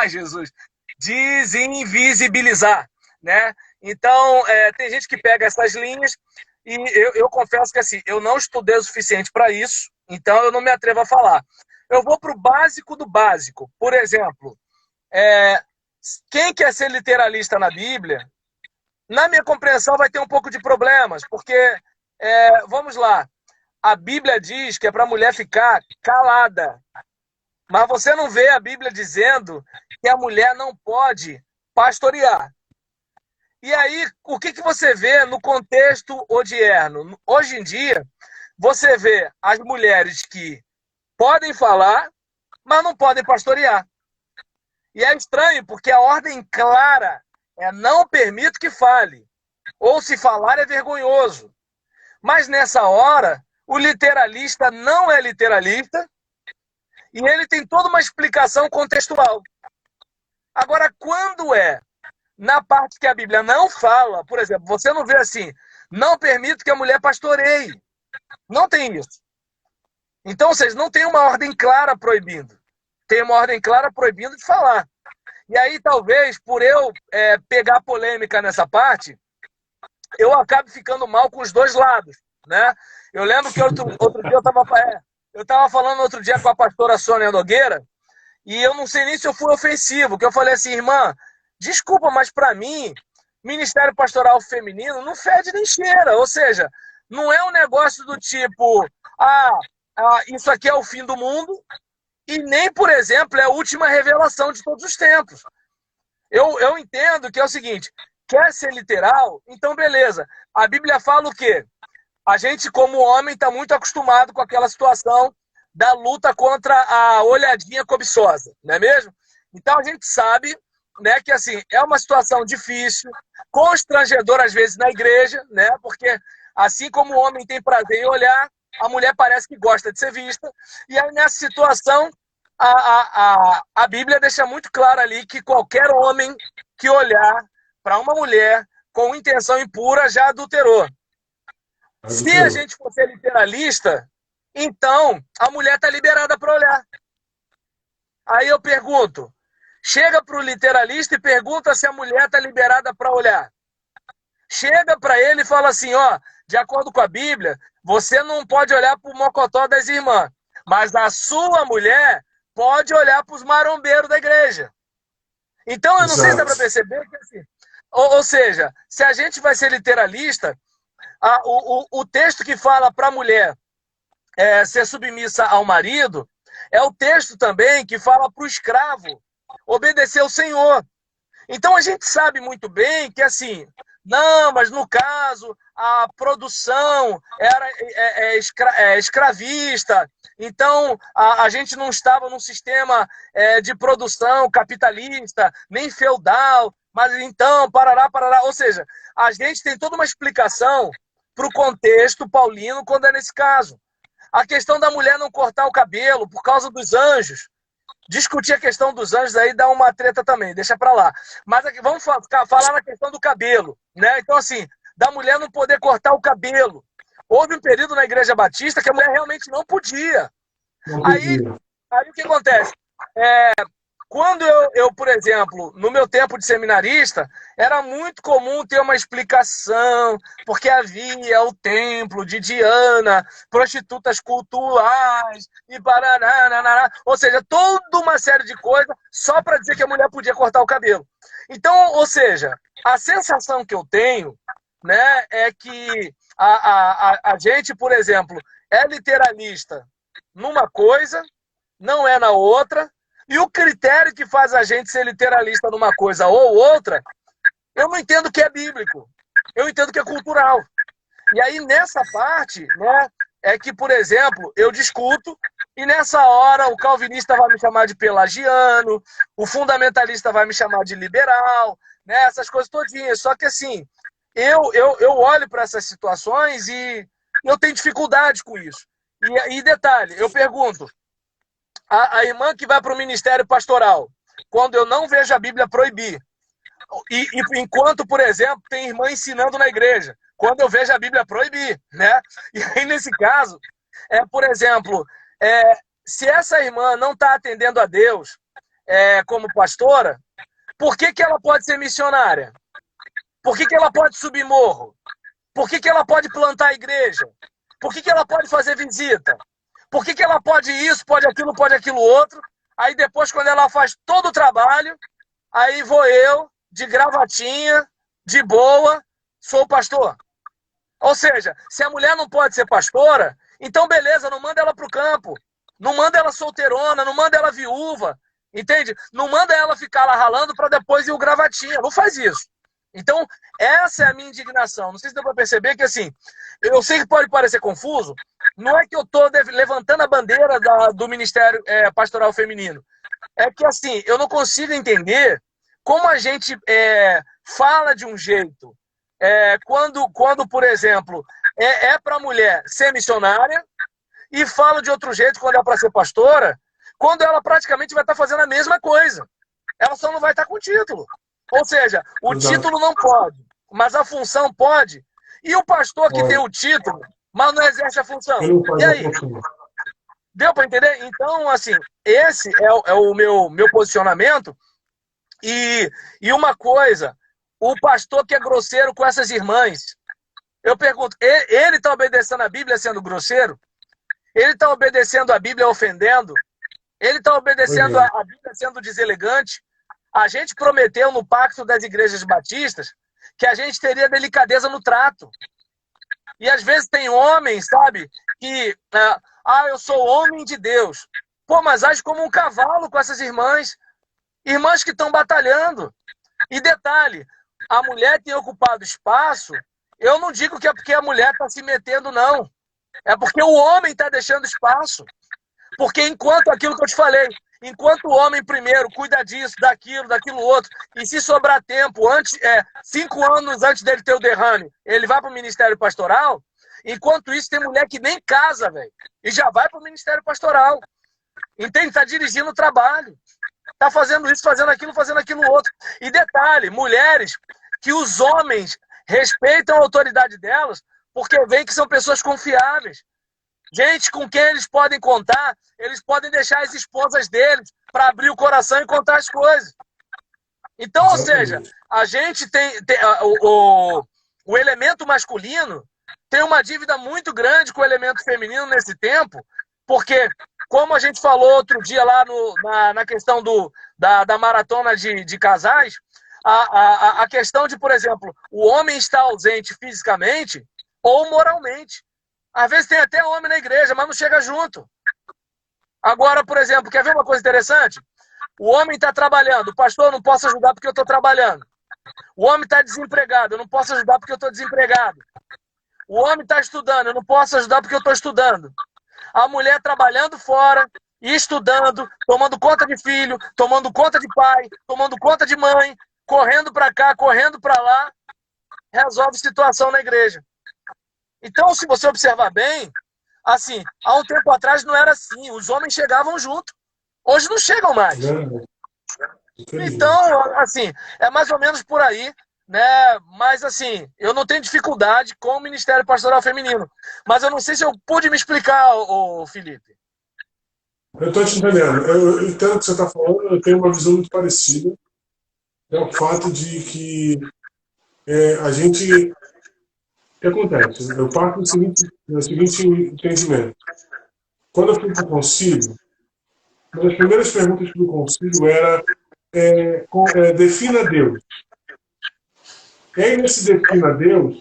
S2: Jesus, desinvisibilizar, né? Então, tem gente que pega essas linhas e eu confesso que assim, eu não estudei o suficiente para isso, então eu não me atrevo a falar. Eu vou para o básico do básico. Por exemplo, quem quer ser literalista na Bíblia, na minha compreensão vai ter um pouco de problemas, porque, vamos lá, a Bíblia diz que é para a mulher ficar calada, mas você não vê a Bíblia dizendo que a mulher não pode pastorear. E aí, o que você vê no contexto odierno? Hoje em dia, você vê as mulheres que podem falar, mas não podem pastorear. E é estranho, porque a ordem clara é não permito que fale. Ou se falar é vergonhoso. Mas nessa hora, o literalista não é literalista e ele tem toda uma explicação contextual. Agora, quando na parte que a Bíblia não fala, por exemplo, você não vê assim, não permito que a mulher pastoreie. Não tem isso. Então, ou seja, não tem uma ordem clara proibindo. Tem uma ordem clara proibindo de falar. E aí, talvez, por eu pegar polêmica nessa parte, eu acabe ficando mal com os dois lados, né? Eu lembro que outro dia eu estava falando outro dia com a pastora Sônia Nogueira, e eu não sei nem se eu fui ofensivo, que eu falei assim, irmã, desculpa, mas para mim, Ministério Pastoral Feminino não fede nem cheira, ou seja, não é um negócio do tipo, isso aqui é o fim do mundo, e nem, por exemplo, é a última revelação de todos os tempos. Eu entendo que é o seguinte, quer ser literal? Então beleza. A Bíblia fala o quê? A gente, como homem, está muito acostumado com aquela situação da luta contra a olhadinha cobiçosa, não é mesmo? Então a gente sabe, né, que assim, é uma situação difícil, constrangedora às vezes na igreja, né? Porque assim como o homem tem prazer em olhar, a mulher parece que gosta de ser vista. E aí nessa situação, a Bíblia deixa muito claro ali que qualquer homem que olhar para uma mulher com intenção impura já adulterou. Se a gente for ser literalista, então a mulher está liberada para olhar. Aí eu pergunto, chega para o literalista e pergunta se a mulher está liberada para olhar. Chega para ele e fala assim, ó, de acordo com a Bíblia, você não pode olhar para o mocotó das irmãs, mas a sua mulher pode olhar para os marombeiros da igreja. Então, eu não sei se dá para perceber que assim, ou seja, se a gente vai ser literalista, o texto que fala para a mulher ser submissa ao marido é o texto também que fala para o escravo obedecer ao Senhor. Então, a gente sabe muito bem que assim, não, mas no caso, a produção era escravista, então a gente não estava num sistema de produção capitalista, nem feudal, mas então, parará, parará. Ou seja, a gente tem toda uma explicação para o contexto paulino quando é nesse caso. A questão da mulher não cortar o cabelo por causa dos anjos. Discutir a questão dos anjos aí dá uma treta também, deixa pra lá. Mas aqui, vamos falar na questão do cabelo, né? Então, assim, da mulher não poder cortar o cabelo. Houve um período na Igreja Batista que a mulher realmente não podia. Aí o que acontece? Quando eu, por exemplo, no meu tempo de seminarista, era muito comum ter uma explicação, porque havia o templo de Diana, prostitutas cultuais, e paraná, ou seja, toda uma série de coisas só para dizer que a mulher podia cortar o cabelo. Então, ou seja, a sensação que eu tenho, né, é que a gente, por exemplo, é literalista numa coisa, não é na outra, e o critério que faz a gente ser literalista numa coisa ou outra, eu não entendo que é bíblico. Eu entendo que é cultural. E aí, nessa parte, né, é que, por exemplo, eu discuto e nessa hora o calvinista vai me chamar de pelagiano, o fundamentalista vai me chamar de liberal, né, essas coisas todinhas. Só que, assim, eu olho para essas situações e eu tenho dificuldade com isso. E detalhe, eu pergunto, a irmã que vai para o ministério pastoral, quando eu não vejo a Bíblia proibir, e enquanto, por exemplo, tem irmã ensinando na igreja, quando eu vejo a Bíblia proibir, né? E aí, nesse caso, por exemplo, se essa irmã não está atendendo a Deus como pastora, por que ela pode ser missionária? Por que ela pode subir morro? Por que ela pode plantar a igreja? Por que ela pode fazer visita? Por que ela pode isso, pode aquilo outro? Aí depois, quando ela faz todo o trabalho, aí vou eu, de gravatinha, de boa, sou pastor. Ou seja, se a mulher não pode ser pastora, então beleza, não manda ela para o campo. Não manda ela solteirona, não manda ela viúva. Entende? Não manda ela ficar lá ralando para depois ir o gravatinha. Não faz isso. Então, essa é a minha indignação. Não sei se deu para perceber que, assim, eu sei que pode parecer confuso, não é que eu estou levantando a bandeira do Ministério Pastoral Feminino. É que, assim, eu não consigo entender como a gente fala de um jeito quando, por exemplo, é para a mulher ser missionária e fala de outro jeito quando é para ser pastora, quando ela praticamente vai estar fazendo a mesma coisa. Ela só não vai estar com título. Ou seja, o título não pode, mas a função pode. E o pastor que tem o título, mas não exerce a função. E aí? Deu para entender? Então, assim, esse é o meu posicionamento. E uma coisa, o pastor que é grosseiro com essas irmãs, eu pergunto, ele está obedecendo a Bíblia sendo grosseiro? Ele está obedecendo a Bíblia ofendendo? Ele está obedecendo a Bíblia sendo deselegante? A gente prometeu no pacto das igrejas batistas que a gente teria delicadeza no trato. E às vezes tem homens, sabe, que, eu sou homem de Deus. Pô, mas age como um cavalo com essas irmãs. Irmãs que estão batalhando. E detalhe, a mulher tem ocupado espaço, eu não digo que é porque a mulher está se metendo, não. É porque o homem está deixando espaço. Porque enquanto aquilo que eu te falei, enquanto o homem primeiro cuida disso, daquilo outro, e se sobrar tempo, 5 anos antes dele ter o derrame, ele vai para o ministério pastoral, enquanto isso tem mulher que nem casa, velho, e já vai para o ministério pastoral. Entende? Está dirigindo o trabalho. Está fazendo isso, fazendo aquilo outro. E detalhe, mulheres que os homens respeitam a autoridade delas, porque veem que são pessoas confiáveis. Gente com quem eles podem contar, eles podem deixar as esposas deles para abrir o coração e contar as coisas. Então, ou seja, a gente tem o elemento masculino tem uma dívida muito grande com o elemento feminino nesse tempo, porque, como a gente falou outro dia lá na questão da maratona de casais, a questão de, por exemplo, o homem estar ausente fisicamente ou moralmente. Às vezes tem até homem na igreja, mas não chega junto. Agora, por exemplo, quer ver uma coisa interessante? O homem está trabalhando, pastor, eu não posso ajudar porque eu estou trabalhando. O homem está desempregado, eu não posso ajudar porque eu estou desempregado. O homem está estudando, eu não posso ajudar porque eu estou estudando. A mulher trabalhando fora e estudando, tomando conta de filho, tomando conta de pai, tomando conta de mãe, correndo para cá, correndo para lá, resolve situação na igreja. Então, se você observar bem, assim, há um tempo atrás não era assim, os homens chegavam junto. Hoje não chegam mais. Então, assim, é mais ou menos por aí, né? Mas, assim, eu não tenho dificuldade com o Ministério Pastoral Feminino. Mas eu não sei se eu pude me explicar, ô Felipe.
S1: Eu estou te entendendo. Eu entendo o que você está falando, eu tenho uma visão muito parecida. É o fato de que a gente... O que acontece? Eu parto do seguinte entendimento. Quando eu fui para o concílio, uma das primeiras perguntas do concílio era defina Deus. E aí, nesse defina Deus,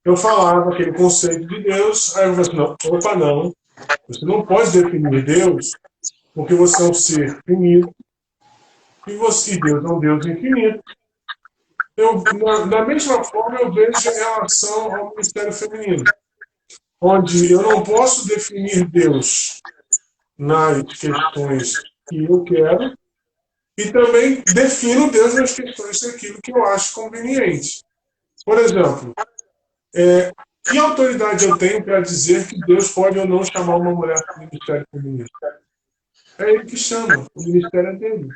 S1: eu falava aquele conceito de Deus, aí eu falei assim, não, você não pode definir Deus porque você é um ser finito e Deus é um Deus infinito. Da mesma forma, eu vejo em relação ao ministério feminino, onde eu não posso definir Deus nas questões que eu quero e também defino Deus nas questões daquilo que eu acho conveniente. Por exemplo, que autoridade eu tenho para dizer que Deus pode ou não chamar uma mulher para o ministério feminino? É Ele que chama, o ministério é dele,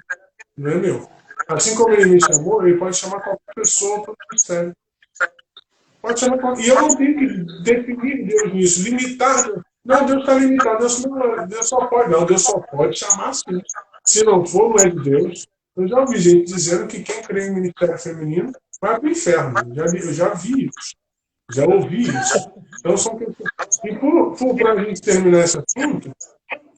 S1: não é meu. Assim como Ele me chamou, Ele pode chamar qualquer pessoa para o ministério. Pode chamar qualquer... E eu não tenho que definir Deus nisso, limitar Deus. Não, Deus está limitado, Deus só pode. Não, Deus só pode chamar sim. Se não for, não é de Deus. Eu já ouvi gente dizendo que quem crê em ministério feminino vai para o inferno. Eu já vi isso. Já ouvi isso. Então, são questões. E para a gente terminar esse assunto,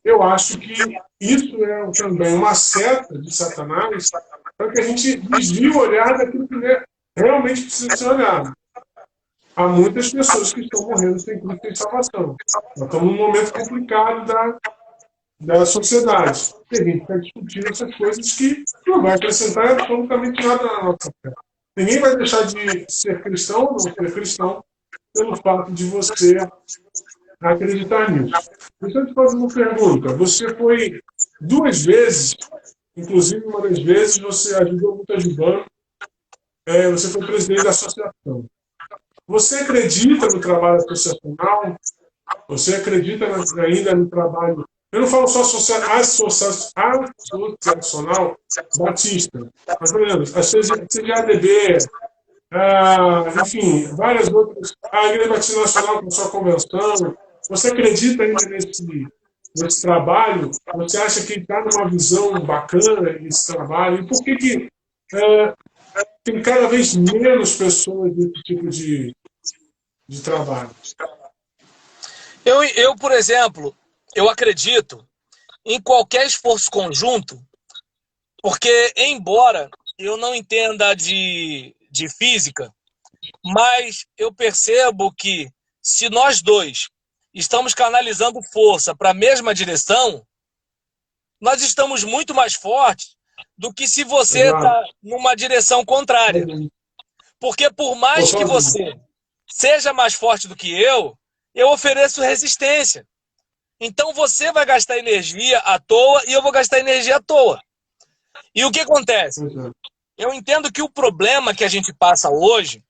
S1: eu acho que isso é também uma seta de Satanás para que a gente desvie o olhar daquilo que realmente precisa ser olhado. Há muitas pessoas que estão morrendo sem Cristo e sem salvação. Nós estamos num momento complicado da sociedade. E a gente está discutindo essas coisas que não vai acrescentar absolutamente nada na nossa fé. Ninguém vai deixar de ser cristão ou não ser cristão pelo fato de você acreditar nisso. Deixa eu te fazer uma pergunta. Você foi 2 vezes, inclusive uma das vezes você ajudou muito ajudando, você foi presidente da associação. Você acredita no trabalho associacional? Você acredita ainda no trabalho... Eu não falo só associacional batista, mas, por exemplo, a CGADB, enfim, várias outras, a Igreja Batista Nacional com sua convenção. Você acredita ainda nesse trabalho? Você acha que está numa visão bacana esse trabalho? E por que é, tem cada vez menos pessoas desse tipo de trabalho?
S2: Por exemplo, eu acredito em qualquer esforço conjunto, porque, embora eu não entenda de física, mas eu percebo que se nós dois estamos canalizando força para a mesma direção, nós estamos muito mais fortes do que se você
S1: Exato.
S2: está numa direção contrária. Porque por mais que
S1: Sozinho.
S2: você seja mais forte do que eu ofereço resistência. Então você vai gastar energia à toa e eu vou gastar energia à toa. E o que acontece? Eu entendo que o problema que a gente passa hoje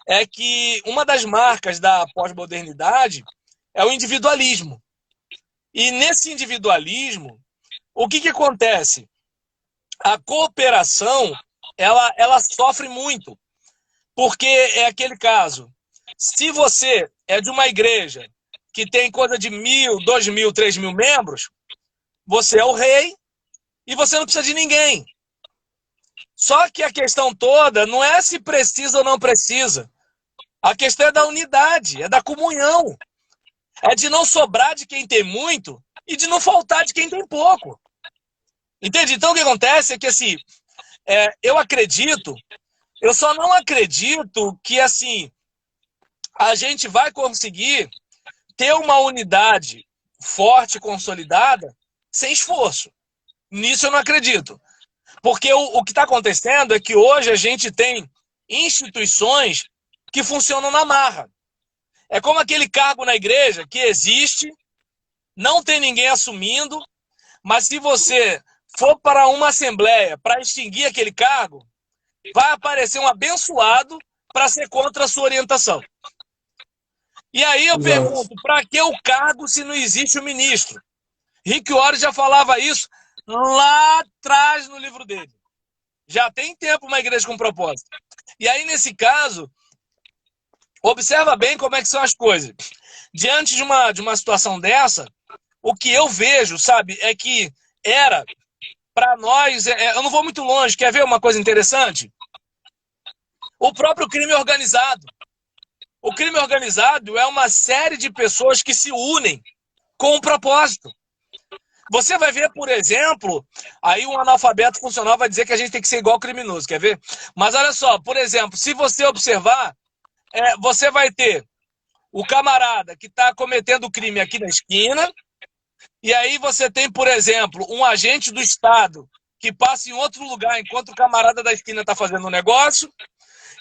S2: é que uma das marcas da pós-modernidade é o individualismo. E nesse individualismo, o que acontece? A cooperação, ela sofre muito. Porque é aquele caso. Se você é de uma igreja que tem coisa de 1.000, 2.000, 3.000 membros, você é o rei e você não precisa de ninguém. Só que a questão toda não é se precisa ou não precisa. A questão é da unidade, é da comunhão. É de não sobrar de quem tem muito e de não faltar de quem tem pouco. Entende? Então o que acontece é que assim, eu acredito, eu só não acredito que assim a gente vai conseguir ter uma unidade forte, consolidada, sem esforço. Nisso eu não acredito. Porque o que está acontecendo é que hoje a gente tem instituições que funcionam na marra. É como aquele cargo na igreja que existe, não tem ninguém assumindo, mas se você for para uma assembleia para extinguir aquele cargo, vai aparecer um abençoado para ser contra a sua orientação. E aí eu pergunto, para que o cargo se não existe o ministro? Rick Warren já falava isso lá atrás no livro dele. Já tem tempo uma igreja com propósito. E aí, nesse caso, observa bem como é que são as coisas. Diante de uma situação dessa, o que eu vejo, sabe, é que era, para nós, eu não vou muito longe, quer ver uma coisa interessante? O próprio crime organizado. O crime organizado é uma série de pessoas que se unem com um propósito. Você vai ver, por exemplo, aí um analfabeto funcional vai dizer que a gente tem que ser igual criminoso, quer ver? Mas olha só, por exemplo, se você observar, você vai ter o camarada que está cometendo o crime aqui na esquina, e aí você tem, por exemplo, um agente do Estado que passa em outro lugar enquanto o camarada da esquina está fazendo um negócio,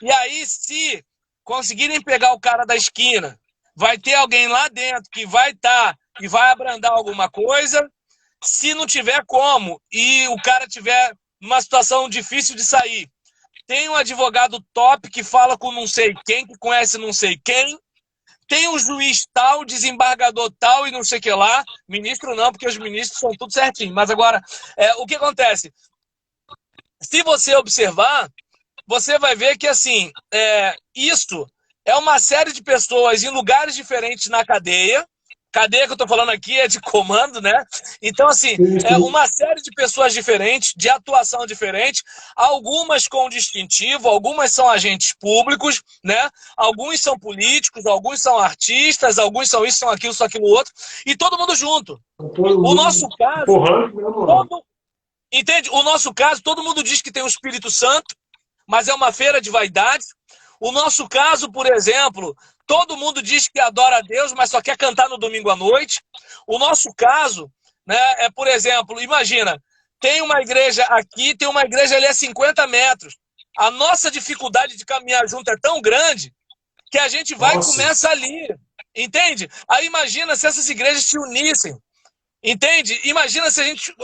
S2: e aí se conseguirem pegar o cara da esquina, vai ter alguém lá dentro que vai estar e vai abrandar alguma coisa. Se não tiver como e o cara tiver numa situação difícil de sair, tem um advogado top que fala com não sei quem, que conhece não sei quem, tem um juiz tal, desembargador tal e não sei o que lá. Ministro não, porque os ministros são tudo certinho. Mas agora, o que acontece? Se você observar, você vai ver que, assim, isso é uma série de pessoas em lugares diferentes na cadeia. Cadeia que eu estou falando aqui é de comando, né? Então, assim, é uma série de pessoas diferentes, de atuação diferente, algumas com distintivo, algumas são agentes públicos, né? Alguns são políticos, alguns são artistas, alguns são isso, são aquilo outro, e todo mundo junto. O nosso caso, entende? O nosso caso, todo mundo diz que tem o Espírito Santo, mas é uma feira de vaidade. O nosso caso, por exemplo, todo mundo diz que adora a Deus, mas só quer cantar no domingo à noite. O nosso caso, né, por exemplo, imagina, tem uma igreja aqui, tem uma igreja ali a 50 metros. A nossa dificuldade de caminhar junto é tão grande que a gente vai e começa ali. Entende? Aí imagina se essas igrejas se unissem. Entende? Imagina se a gente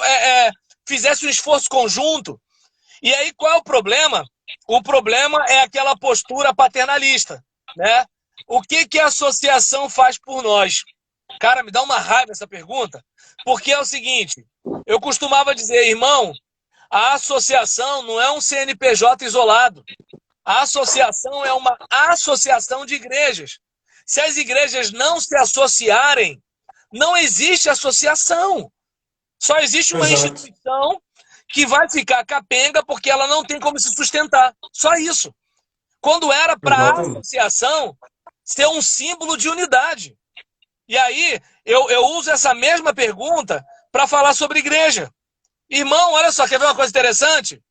S2: fizesse um esforço conjunto. E aí qual é o problema? O problema é aquela postura paternalista, né? O que a associação faz por nós? Cara, me dá uma raiva essa pergunta, porque é o seguinte, eu costumava dizer, irmão, a associação não é um CNPJ isolado. A associação é uma associação de igrejas. Se as igrejas não se associarem, não existe associação. Só existe uma
S1: Exato.
S2: instituição que vai ficar capenga porque ela não tem como se sustentar. Só isso. Quando era para a
S1: Exatamente.
S2: associação ser um símbolo de unidade. E aí, eu uso essa mesma pergunta para falar sobre igreja. Irmão, olha só, quer ver uma coisa interessante?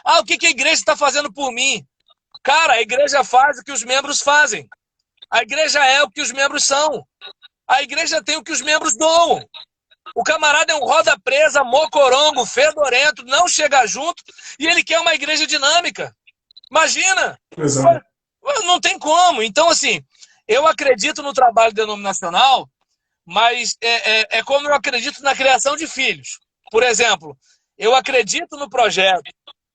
S2: Ah, o que a igreja está fazendo por mim? Cara, a igreja faz o que os membros fazem. A igreja é o que os membros são. A igreja tem o que os membros doam. O camarada é um roda presa, mocorongo, fedorento, não chega junto e ele quer uma igreja dinâmica. Imagina!
S1: Exato.
S2: Não tem como. Então, assim, eu acredito no trabalho denominacional, mas é como eu acredito na criação de filhos. Por exemplo, eu acredito no projeto,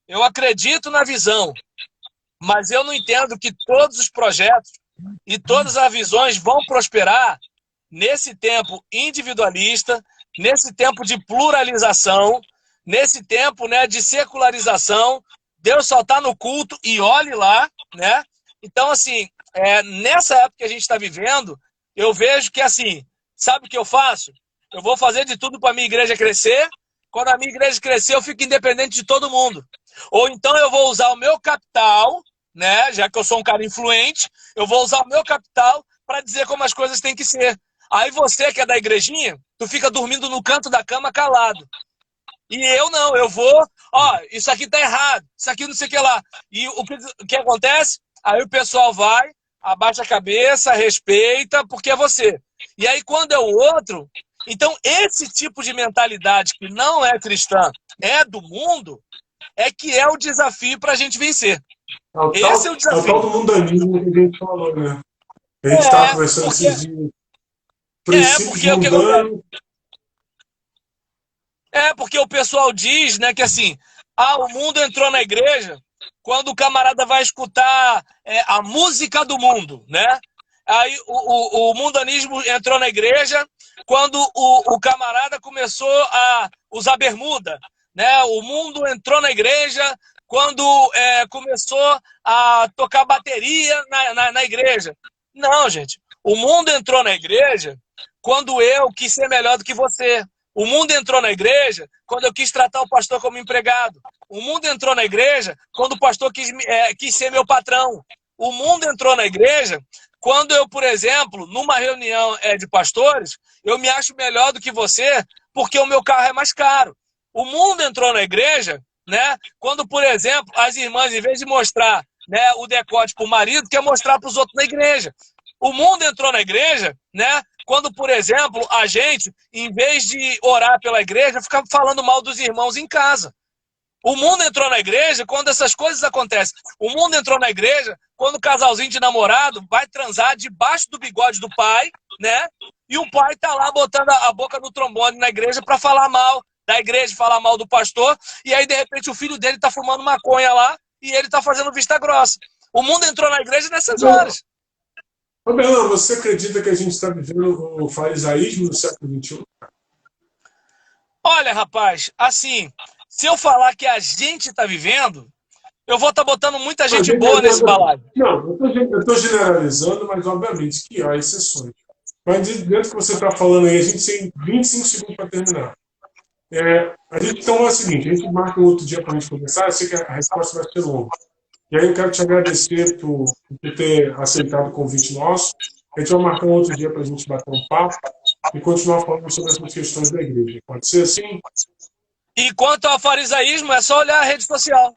S2: eu acredito na visão, mas eu não entendo que todos os projetos e todas as visões vão prosperar nesse tempo individualista, nesse tempo de pluralização, nesse tempo, né, de secularização. Deus só está no culto e olhe lá, né? Então, assim, nessa época que a gente está vivendo, eu vejo que, assim, sabe o que eu faço? Eu vou fazer de tudo para a minha igreja crescer. Quando a minha igreja crescer, eu fico independente de todo mundo. Ou então eu vou usar o meu capital, né? Já que eu sou um cara influente, eu vou usar o meu capital para dizer como as coisas têm que ser. Aí você, que é da igrejinha, tu fica dormindo no canto da cama calado. E eu não, eu vou, ó, isso aqui tá errado, isso aqui não sei o que lá. E o que acontece? Aí o pessoal vai, abaixa a cabeça, respeita, porque é você. E aí quando é o outro, então esse tipo de mentalidade que não é cristã, é do mundo, é que é o desafio para a gente vencer. Esse é o
S1: É o tal
S2: desafio.
S1: do mundanismo que a gente falou, né? A gente estava conversando
S2: Porque,
S1: esses dias. Princípios
S2: porque o que acontece?
S1: mundanos.
S2: Porque o pessoal diz, né, que assim, o mundo entrou na igreja quando o camarada vai escutar a música do mundo, né? Aí o mundanismo entrou na igreja quando o camarada começou a usar bermuda, né? O mundo entrou na igreja quando começou a tocar bateria na igreja. Não, gente. O mundo entrou na igreja quando eu quis ser melhor do que você. O mundo entrou na igreja quando eu quis tratar o pastor como empregado. O mundo entrou na igreja quando o pastor quis ser meu patrão. O mundo entrou na igreja quando eu, por exemplo, numa reunião de pastores, eu me acho melhor do que você porque o meu carro é mais caro. O mundo entrou na igreja, né, quando, por exemplo, as irmãs, em vez de mostrar, né, o decote para o marido, quer mostrar para os outros na igreja. O mundo entrou na igreja, né, quando, por exemplo, a gente, em vez de orar pela igreja, fica falando mal dos irmãos em casa. O mundo entrou na igreja quando essas coisas acontecem. O mundo entrou na igreja quando o casalzinho de namorado vai transar debaixo do bigode do pai, né? E o pai tá lá botando a boca no trombone na igreja para falar mal da igreja, falar mal do pastor. E aí, de repente, o filho dele tá fumando maconha lá e ele tá fazendo vista grossa. O mundo entrou na igreja nessas horas.
S1: Ô, Bernardo, você acredita que a gente está vivendo o farisaísmo do século XXI?
S2: Olha, rapaz, assim, se eu falar que a gente está vivendo, eu vou estar botando muita gente boa nesse balaio.
S1: Não, eu estou generalizando, mas obviamente que há exceções. Mas dentro que você está falando aí, a gente tem 25 segundos para terminar. A gente então é o seguinte, a gente marca um outro dia para a gente conversar, eu sei que a resposta vai ser longa. E aí eu quero te agradecer por ter aceitado o convite nosso. A gente vai marcar um outro dia para a gente bater um papo e continuar falando sobre essas questões da igreja. Pode ser assim?
S2: E quanto ao farisaísmo, é só olhar a rede social.